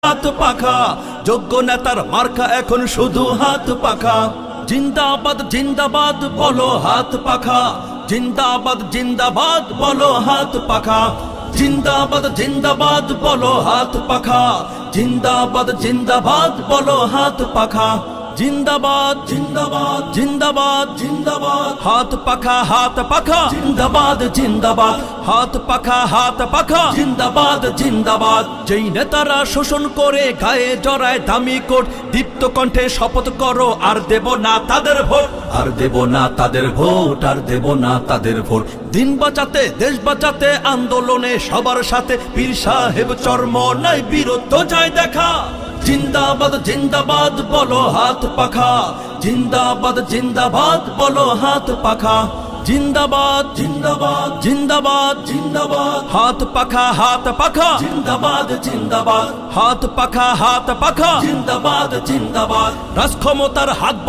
হাত পাখা, যোগ্য নেতার মার্কা এখন শুধু হাত পাখা। জিন্দাবাদ জিন্দাবাদ বলো হাত পাখা, জিন্দাবাদ জিন্দাবাদ বলো হাত পাখা। জিন্দাবাদ জিন্দাবাদ বলো হাত পাখা, জিন্দাবাদ জিন্দাবাদ বলো হাত পাখা। জিন্দাবাদ জিন্দাবাদ জিন্দাবাদ জিন্দাবাদ হাত পাখা হাত পাখা। জিন্দাবাদ জিন্দাবাদ হাত পাখা হাত পাখা। জিন্দাবাদ জিন্দাবাদ। যেই নেতারা শোষণ করে গায়ে জড়ায় দামি কোট, দীপ্ত কণ্ঠে শপথ করো আর দেব না তাদের ভোট, আর দেব না তাদের ভোট, আর দেব না তাদের ভোট। দিন বাঁচাতে দেশ বাঁচাতে আন্দোলনে সবার সাথে পীর সাহেব চর্ম নাই বীরত্ব যায় দেখা। জিন্দাবাদ জিন্দাবাদ বলো হাত পাখা, জিন্দাবাদ জিন্দাবাদ বলো হাত পাখা। জিন্দাবাদ জিন্দাবাদ জিন্দাবাদ জিন্দাবাদ হাত পাখা হাত পাখা। জিন্দাবাদ জিন্দাবাদ হাত পাখা হাত পাখা। জিন্দাবাদ জিন্দাবাদ রাজক্ষমতার হাত